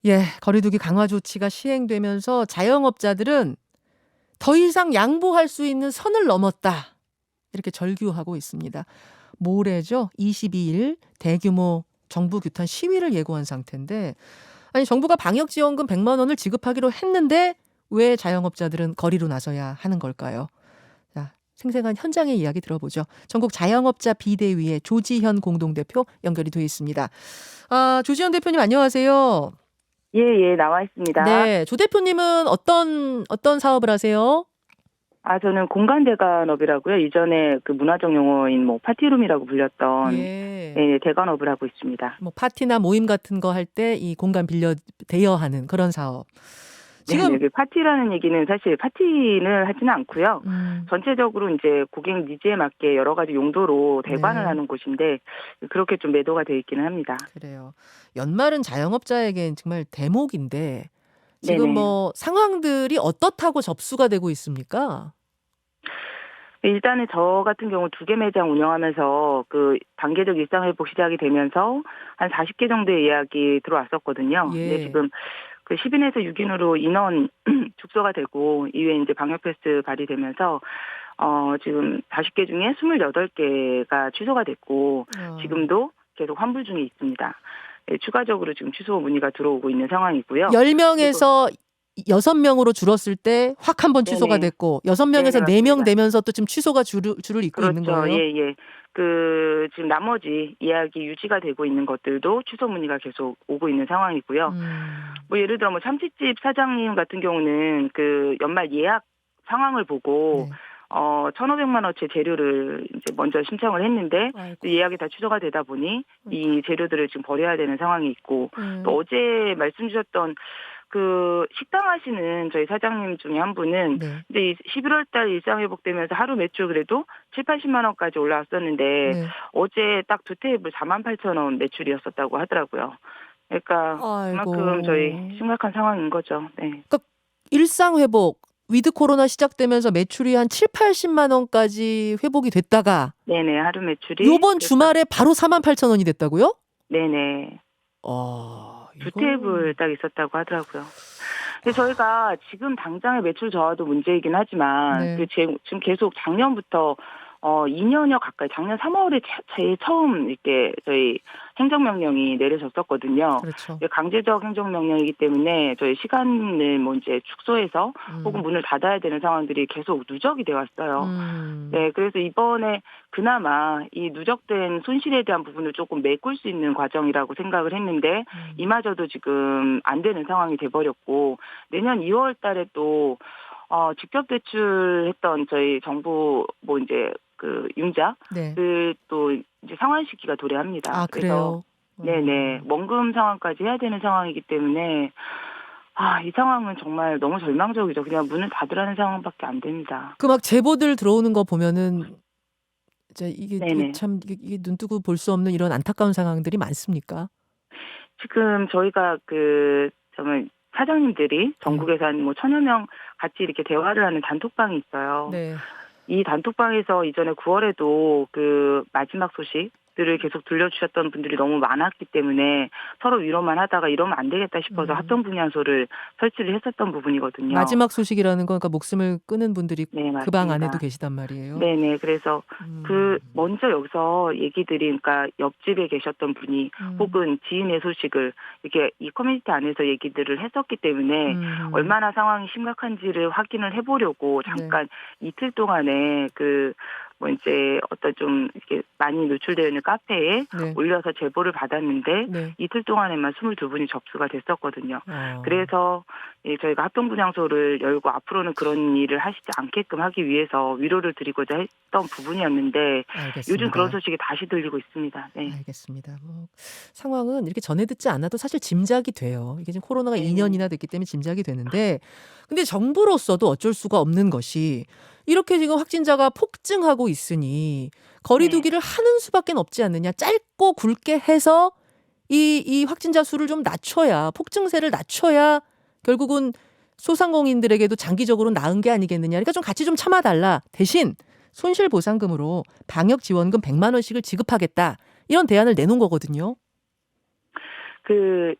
예, 거리두기 강화 조치가 시행되면서 자영업자들은 더 이상 양보할 수 있는 선을 넘었다. 이렇게 절규하고 있습니다. 모레죠. 22일 대규모 정부 규탄 시위를 예고한 상태인데 아니 정부가 방역지원금 100만 원을 지급하기로 했는데 왜 자영업자들은 거리로 나서야 하는 걸까요? 자, 생생한 현장의 이야기 들어보죠. 전국 자영업자 비대위의 조지현 공동대표 연결이 되어 있습니다. 조지현 대표님 안녕하세요. 예, 예, 나와 있습니다. 네, 조 대표님은 어떤 사업을 하세요? 저는 공간대관업이라고요. 이전에 그 문화적 용어인 파티룸이라고 불렸던 예. 예, 대관업을 하고 있습니다. 뭐 파티나 모임 같은 거 할 때 이 공간 빌려 대여하는 그런 사업. 지금 네, 그 파티라는 얘기는 사실 파티는 하지는 않고요. 전체적으로 이제 고객 니즈에 맞게 여러 가지 용도로 대관을 네. 하는 곳인데 그렇게 좀 매도가 돼 있기는 합니다. 그래요. 연말은 자영업자에겐 정말 대목인데 지금 네네. 뭐 상황들이 어떻다고 접수가 되고 있습니까? 일단은 저 같은 경우 2개 매장 운영하면서 그 단계적 일상회복 시작이 되면서 한 40개 정도의 예약이 들어왔었거든요. 근데 예. 지금 그 10인에서 6인으로 인원 축소가 되고 이후에 이제 방역 패스 발휘되면서 지금 40개 중에 28개가 취소가 됐고 지금도 계속 환불 중에 있습니다. 예, 추가적으로 지금 취소 문의가 들어오고 있는 상황이고요. 10명에서 6명으로 줄었을 때 확 한 번 취소가 네네. 됐고 6명에서 네네, 4명 맞습니다. 되면서 또 지금 취소가 줄을 잇고 있는 그렇죠. 거예요? 예, 예. 지금 나머지 예약이 유지가 되고 있는 것들도 취소 문의가 계속 오고 있는 상황이고요. 예를 들어 참치집 사장님 같은 경우는 그 연말 예약 상황을 보고 네. 1,500만 원어치 재료를 이제 먼저 신청을 했는데 아이고. 예약이 다 취소가 되다 보니 이 재료들을 지금 버려야 되는 상황이 있고 또 어제 말씀 주셨던 그 식당 하시는 저희 사장님 중에 한 분은 네. 이제 11월 달 일상 회복되면서 하루 매출 그래도 7,80만 원까지 올라왔었는데 네. 어제 딱 2테이블 48,000원 매출이었었다고 하더라고요. 그러니까 아이고. 그만큼 저희 심각한 상황인 거죠. 네. 그러니까 일상 회복 위드 코로나 시작되면서 매출이 한 7,80만 원까지 회복이 됐다가 네네. 하루 매출이 요번 주말에 바로 48,000원이 됐다고요? 네네. 2테이블 딱 있었다고 하더라고요. 근데 저희가 지금 당장의 매출 저하도 문제이긴 하지만 네. 지금 계속 작년부터 2년여 가까이 작년 3월에 제일 처음 이렇게 저희 행정명령이 내려졌었거든요. 그렇죠. 강제적 행정명령이기 때문에 저희 시간을 이제 축소해서 혹은 문을 닫아야 되는 상황들이 계속 누적이 되어 왔어요. 네, 그래서 이번에 그나마 이 누적된 손실에 대한 부분을 조금 메꿀 수 있는 과정이라고 생각을 했는데 이마저도 지금 안 되는 상황이 돼버렸고 내년 2월 달에 또 직접 대출했던 저희 정부 이제 그 융자 네. 또 이제 상환시기가 도래합니다. 그래요? 네네 원금 상환까지 해야 되는 상황이기 때문에 이 상황은 정말 너무 절망적이죠. 그냥 문을 닫으라는 상황밖에 안 됩니다. 그 막 제보들 들어오는 거 보면은 이게 네네. 참 이게 눈뜨고 볼 수 없는 이런 안타까운 상황들이 많습니까? 지금 저희가 정말 사장님들이 전국에서 한 1,000여 명 같이 이렇게 대화를 하는 단톡방이 있어요. 네. 이 단톡방에서 이전에 9월에도 그 마지막 소식들을 계속 들려주셨던 분들이 너무 많았기 때문에 서로 위로만 하다가 이러면 안 되겠다 싶어서 합동분향소를 설치를 했었던 부분이거든요. 마지막 소식이라는 건 그러니까 목숨을 끊은 분들이 네, 그 방 안에도 맞습니다. 계시단 말이에요. 네네. 그래서 먼저 여기서 얘기들이 그러니까 옆집에 계셨던 분이 혹은 지인의 소식을 이렇게 이 커뮤니티 안에서 얘기들을 했었기 때문에 얼마나 상황이 심각한지를 확인을 해보려고 잠깐 이틀 동안에 이제 어떤 좀 이렇게 많이 노출되어 있는 카페에 올려서 제보를 받았는데 이틀 동안에만 22분이 접수가 됐었거든요. 그래서 저희가 합동분향소를 열고 앞으로는 그런 일을 하시지 않게끔 하기 위해서 위로를 드리고자 했던 부분이었는데 알겠습니다. 요즘 그런 소식이 다시 들리고 있습니다. 네. 알겠습니다. 상황은 이렇게 전해 듣지 않아도 사실 짐작이 돼요. 이게 지금 코로나가 2년이나 됐기 때문에 짐작이 되는데 근데 정부로서도 어쩔 수가 없는 것이 이렇게 지금 확진자가 폭증하고 있으니 거리두기를 하는 수밖에 없지 않느냐. 짧고 굵게 해서 이 확진자 수를 좀 낮춰야 폭증세를 낮춰야 결국은 소상공인들에게도 장기적으로 나은 게 아니겠느냐. 그러니까 좀 같이 좀 참아달라. 대신 손실보상금으로 방역지원금 100만 원씩을 지급하겠다. 이런 대안을 내놓은 거거든요.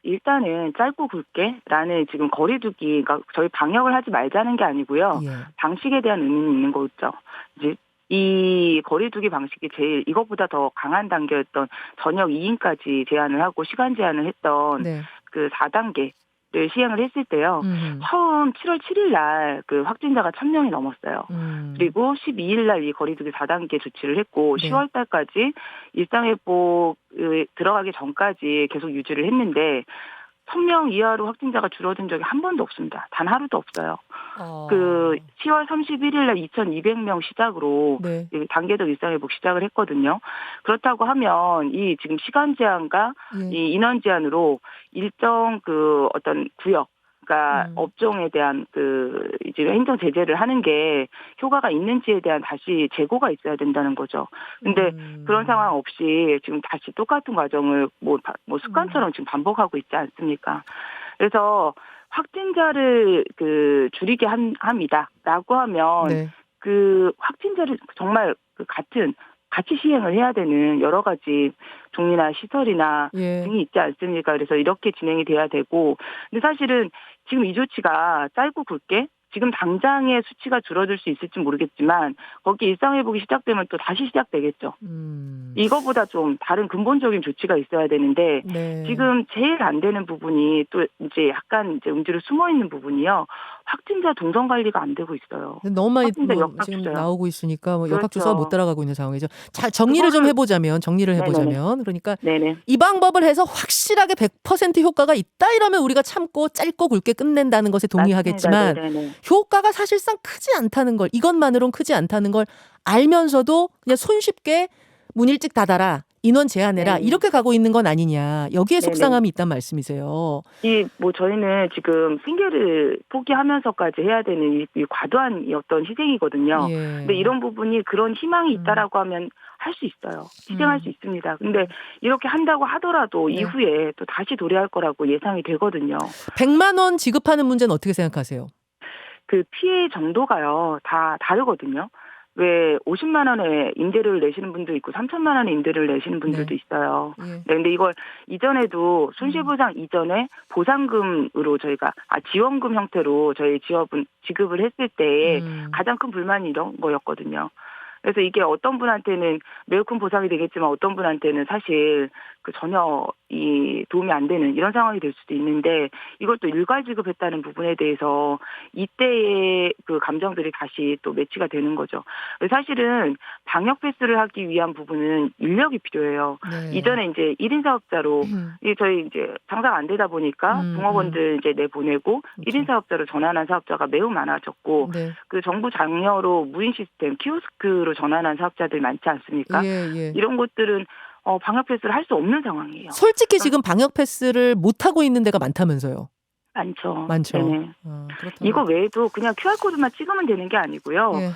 일단은 짧고 굵게라는 지금 거리두기, 그러니까 저희 방역을 하지 말자는 게 아니고요. 예. 방식에 대한 의미는 있는 거죠. 이제 이 거리두기 방식이 제일 이것보다 더 강한 단계였던 저녁 2인까지 제한을 하고 시간 제한을 했던 네. 4단계를 시행을 했을 때요. 처음 7월 7일 날 확진자가 1,000명이 넘었어요. 그리고 12일 날 이 거리두기 4단계 조치를 했고 네. 10월 달까지 일상회복 들어가기 전까지 계속 유지를 했는데 1,000명 이하로 확진자가 줄어든 적이 한 번도 없습니다. 단 하루도 없어요. 10월 31일 날 2,200명 시작으로 네. 단계적 일상회복 시작을 했거든요. 그렇다고 하면 이 지금 시간 제한과 예. 이 인원 제한으로 일정 어떤 구역, 그러니까 업종에 대한 이제 행정 제재를 하는 게 효과가 있는지에 대한 다시 재고가 있어야 된다는 거죠. 근데 그런 상황 없이 지금 다시 똑같은 과정을 뭐 습관처럼 지금 반복하고 있지 않습니까? 그래서 확진자를 줄이게 합니다라고 하면 네. 확진자를 정말 같이 시행을 해야 되는 여러 가지 종류나 시설이나 예. 등이 있지 않습니까? 그래서 이렇게 진행이 돼야 되고, 근데 사실은 지금 이 조치가 짧고 굵게 지금 당장의 수치가 줄어들 수 있을지 모르겠지만 거기 일상회복이 시작되면 또 다시 시작되겠죠. 이거보다 좀 다른 근본적인 조치가 있어야 되는데 네. 지금 제일 안 되는 부분이 또 이제 약간 이제 음주로 숨어 있는 부분이요. 확진자 동선 관리가 안 되고 있어요. 너무 많이 확진자 지금 역학조사요. 나오고 있으니까 그렇죠. 역학조사가 못 따라가고 있는 상황이죠. 자, 정리를 좀 해보자면 그러니까 네네. 이 방법을 해서 확실하게 100% 효과가 있다 이러면 우리가 참고 짧고 굵게 끝낸다는 것에 동의하겠지만 네네. 효과가 사실상 크지 않다는 걸, 이것만으로는 크지 않다는 걸 알면서도 그냥 손쉽게 문 일찍 닫아라, 인원 제한해라, 네네. 이렇게 가고 있는 건 아니냐. 여기에 네네. 속상함이 있단 말씀이세요. 저희는 지금 생계를 포기하면서까지 해야 되는 이 과도한 어떤 희생이거든요. 예. 근데 이런 부분이 그런 희망이 있다라고 하면 할 수 있어요. 희생할 수 있습니다. 근데 이렇게 한다고 하더라도 네. 이후에 또 다시 도래할 거라고 예상이 되거든요. 100만 원 지급하는 문제는 어떻게 생각하세요? 피해 정도가요, 다 다르거든요. 왜 50만 원의 임대료를 내시는 분도 있고 3천만 원의 임대료를 내시는 분들도 네. 있어요. 예. 네, 근데 이걸 이전에도 손실보상 이전에 보상금으로 저희가 지원금 형태로 저희 지급을 했을 때 가장 큰 불만이 이런 거였거든요. 그래서 이게 어떤 분한테는 매우 큰 보상이 되겠지만 어떤 분한테는 사실 전혀 이 도움이 안 되는 이런 상황이 될 수도 있는데 이걸 또 일괄 지급했다는 부분에 대해서 이때의 감정들이 다시 또 매치가 되는 거죠. 사실은 방역 패스를 하기 위한 부분은 인력이 필요해요. 네. 이전에 이제 1인 사업자로 저희 이제 장사가 안 되다 보니까 붕어건들 이제 내보내고 그렇죠. 1인 사업자로 전환한 사업자가 매우 많아졌고 네. 정부 장려로 무인 시스템 키오스크로 전환한 사업자들 많지 않습니까? 예. 이런 것들은 방역 패스를 할 수 없는 상황이에요. 솔직히 지금 방역 패스를 못 하고 있는 데가 많다면서요. 많죠. 네네. 이거 외에도 그냥 QR코드만 찍으면 되는 게 아니고요. 예.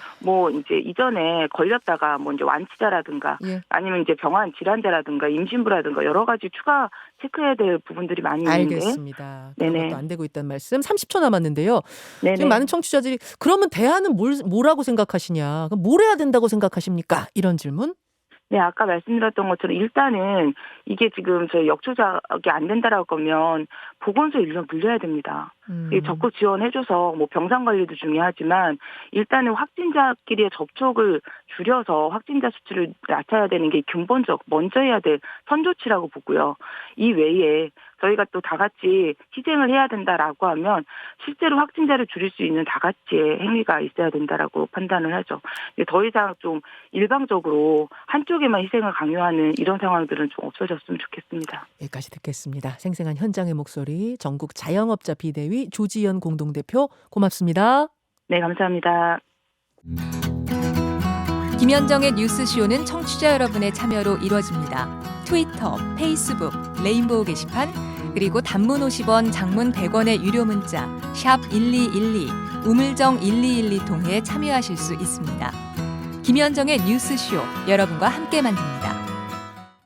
이제 이전에 걸렸다가 이제 완치자라든가 예. 아니면 이제 병환 질환자라든가 임신부라든가 여러 가지 추가 체크해야 될 부분들이 많이 있는데. 알겠습니다. 그런 네네. 것도 안 되고 있다는 말씀. 30초 남았는데요. 네네. 지금 많은 청취자들이 그러면 대안은 뭐라고 생각하시냐? 그럼 뭘 해야 된다고 생각하십니까? 이런 질문. 네, 아까 말씀드렸던 것처럼 일단은 이게 지금 저희 역조작이 안 된다라고 하면 보건소 인력 물려야 됩니다. 적극 지원해줘서 병상 관리도 중요하지만 일단은 확진자끼리의 접촉을 줄여서 확진자 수치를 낮춰야 되는 게 먼저 해야 될 선조치라고 보고요. 이 외에 저희가 또 다 같이 희생을 해야 된다라고 하면 실제로 확진자를 줄일 수 있는 다 같이의 행위가 있어야 된다라고 판단을 하죠. 더 이상 좀 일방적으로 한쪽에만 희생을 강요하는 이런 상황들은 좀 없어졌으면 좋겠습니다. 여기까지 듣겠습니다. 생생한 현장의 목소리, 전국 자영업자 비대위 조지연 공동대표, 고맙습니다. 네, 감사합니다. 김현정의 뉴스쇼는 청취자 여러분의 참여로 이루어집니다. 트위터, 페이스북, 레인보우 게시판, 그리고 단문 50원, 장문 100원의 유료 문자 샵 1212, 우물정 1212 통해 참여하실 수 있습니다. 김현정의 뉴스쇼, 여러분과 함께 만듭니다.